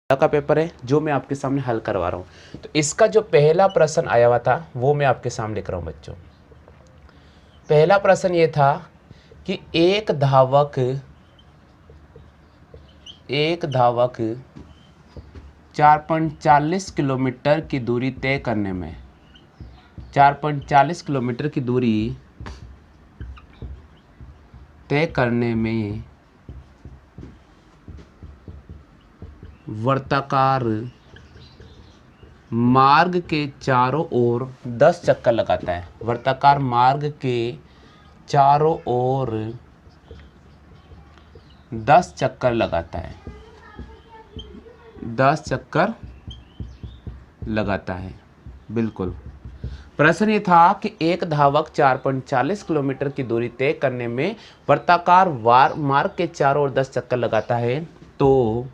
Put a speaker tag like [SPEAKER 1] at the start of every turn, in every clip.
[SPEAKER 1] का पेपर है जो मैं आपके सामने हल करवा रहा हूँ। तो इसका जो पहला प्रश्न आया हुआ था वो मैं आपके सामने लिख रहा हूँ बच्चों। पहला प्रश्न ये था कि एक धावक 4.40 किलोमीटर की दूरी तय करने में 4.40 किलोमीटर की दूरी तय करने में वर्ताकार मार्ग के चारों ओर 10 चक्कर लगाता है। वर्ताकार मार्ग के चारों ओर 10 चक्कर लगाता है। 10 चक्कर लगाता है, बिल्कुल। प्रश्न ये था कि एक धावक 4.40 किलोमीटर की दूरी तय करने में वर्ताकार मार्ग के चारों ओर 10 चक्कर लगाता है, तो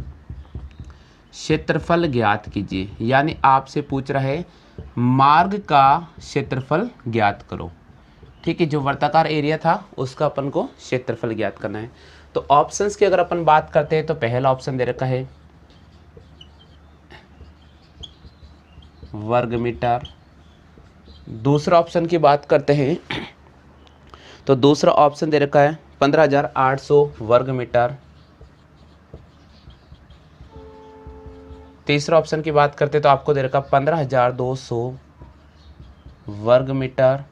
[SPEAKER 1] क्षेत्रफल ज्ञात कीजिए। यानी आपसे पूछ रहा है मार्ग का क्षेत्रफल ज्ञात करो। ठीक है, जो वर्ताकार एरिया था उसका अपन को क्षेत्रफल ज्ञात करना है। तो ऑप्शंस की अगर अपन बात करते हैं तो पहला ऑप्शन दे रखा है वर्ग मीटर। दूसरा ऑप्शन की बात करते हैं तो दूसरा ऑप्शन दे रखा है 15,800 वर्ग मीटर। तीसरा ऑप्शन की बात करते तो आपको दे रखा 15,200 वर्ग मीटर।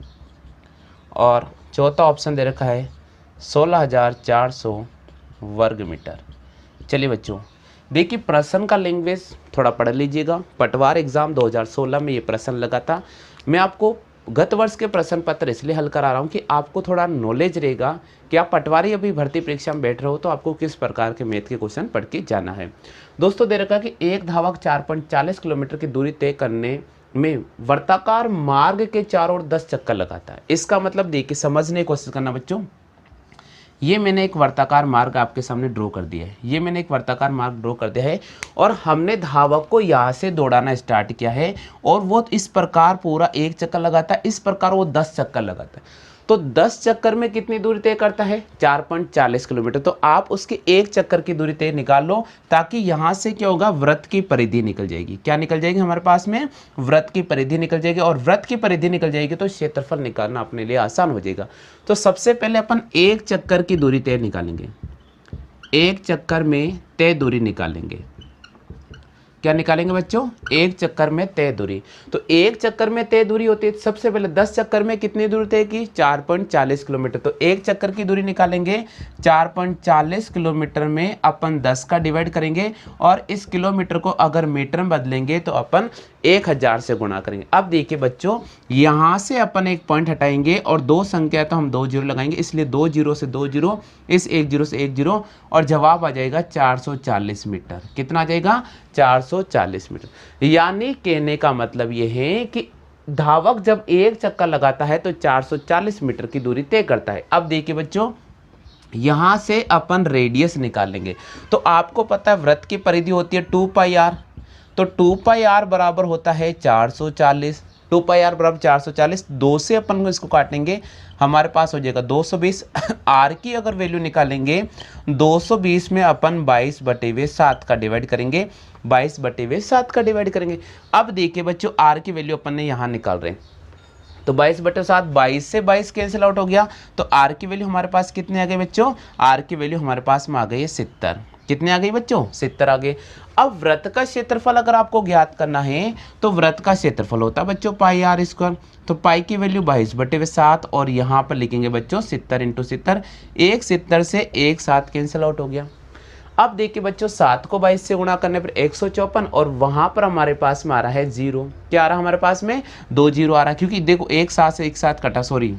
[SPEAKER 1] और चौथा ऑप्शन दे रखा है 16,400 वर्ग मीटर। चलिए बच्चों, देखिए प्रश्न का लैंग्वेज थोड़ा पढ़ लीजिएगा। पटवार एग्जाम 2016 में ये प्रश्न लगा था। मैं आपको गत वर्ष के प्रश्न पत्र इसलिए हल करा रहा हूँ कि आपको थोड़ा नॉलेज रहेगा कि आप पटवारी अभी भर्ती परीक्षा में बैठ रहे हो तो आपको किस प्रकार के मैथ के क्वेश्चन पढ़ के जाना है। दोस्तों दे रखा कि एक धावक 4.40 किलोमीटर की दूरी तय करने में वर्ताकार मार्ग के चारों ओर 10 चक्कर लगाता है। इसका मतलब देखिए, समझने की कोशिश करना बच्चों। ये मैंने एक वर्ताकार मार्ग आपके सामने ड्रॉ कर दिया है। ये मैंने एक वर्ताकार मार्ग ड्रॉ कर दिया है और हमने धावक को यहाँ से दौड़ाना स्टार्ट किया है और वो इस प्रकार पूरा एक चक्कर लगाता है, इस प्रकार वो 10 चक्कर लगाता है। तो 10 चक्कर में कितनी दूरी तय करता है? 4.40 किलोमीटर। तो आप उसके एक चक्कर की दूरी तय निकाल लो, ताकि यहाँ से क्या होगा, वृत्त की परिधि निकल जाएगी। क्या निकल जाएगी हमारे पास में? वृत्त की परिधि निकल जाएगी। और वृत्त की परिधि निकल जाएगी तो क्षेत्रफल निकालना अपने लिए आसान हो जाएगा। तो सबसे पहले अपन एक चक्कर की दूरी तय निकालेंगे। एक चक्कर में तय दूरी निकालेंगे। क्या निकालेंगे बच्चों? एक चक्कर में तय दूरी। तो एक चक्कर में तय दूरी होती है, सबसे पहले 10 चक्कर में कितनी दूरी तय की? 4.40 किलोमीटर। तो एक चक्कर की दूरी निकालेंगे। 4.40 किलोमीटर में अपन 10 का डिवाइड करेंगे और इस किलोमीटर को अगर मीटर में बदलेंगे तो अपन 1000 से गुणा करेंगे। अब देखिए बच्चों, यहाँ से अपन एक पॉइंट हटाएंगे और दो संख्या तो हम 2 जीरो लगाएंगे, इसलिए 2 जीरो से 2 जीरो, इस 1 जीरो से 1 जीरो, और जवाब आ जाएगा 440 मीटर। कितना आ जाएगा? 440 मीटर। यानी कहने का मतलब ये है कि धावक जब एक चक्कर लगाता है तो 440 मीटर की दूरी तय करता है। अब देखिए बच्चों, यहां से अपन रेडियस निकालेंगे। तो आपको पता है वृत्त की परिधि होती है 2πr। तो 2πr बराबर होता है 440। 2πr बराबर 440। 2 से अपन इसको काटेंगे, हमारे पास हो जाएगा 220। आर की अगर वैल्यू निकालेंगे, 220 में अपन 22/7 का डिवाइड करेंगे। 22/7 का डिवाइड करेंगे। अब देखिए बच्चों, आर की वैल्यू अपन ने यहाँ निकाल रहे हैं, तो 22/7, 22 से 22 कैंसिल आउट हो गया। तो आर की वैल्यू हमारे पास कितने आ गए बच्चों? आर की वैल्यू हमारे पास में आ गई है 70। कितने आ गई बच्चों? 70 आ गए। अब वृत्त का क्षेत्रफल अगर आपको ज्ञात करना है तो वृत्त का क्षेत्रफल होता है बच्चों πr²। तो पाई की वैल्यू 22/7 और यहाँ पर लिखेंगे बच्चों 70 × 70। एक 70 से एक 7 कैंसिल आउट हो गया। अब देखिए बच्चों, 7 को 22 से गुणा करने पर 154, और वहां पर हमारे पास में आ रहा है 0। क्या आ रहा है हमारे पास में? 2 0 आ रहा है, क्योंकि देखो एक 7 से एक 7 कटा, सॉरी,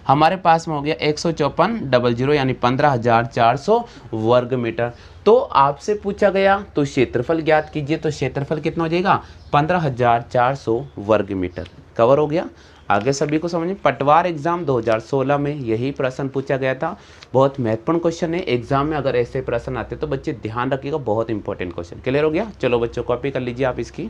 [SPEAKER 1] हमारे पास में हो गया 154 यानी 15,400 वर्ग मीटर। तो आपसे पूछा गया तो क्षेत्रफल ज्ञात कीजिए। तो क्षेत्रफल कितना हो जाएगा? 15,400 वर्ग मीटर। कवर हो गया। आगे सभी को समझिए, पटवार एग्जाम 2016 में यही प्रश्न पूछा गया था। बहुत महत्वपूर्ण क्वेश्चन है। एग्जाम में अगर ऐसे प्रश्न आते तो बच्चे ध्यान रखिएगा, बहुत इंपॉर्टेंट क्वेश्चन। क्लियर हो गया? चलो बच्चों, कॉपी कर लीजिए आप इसकी।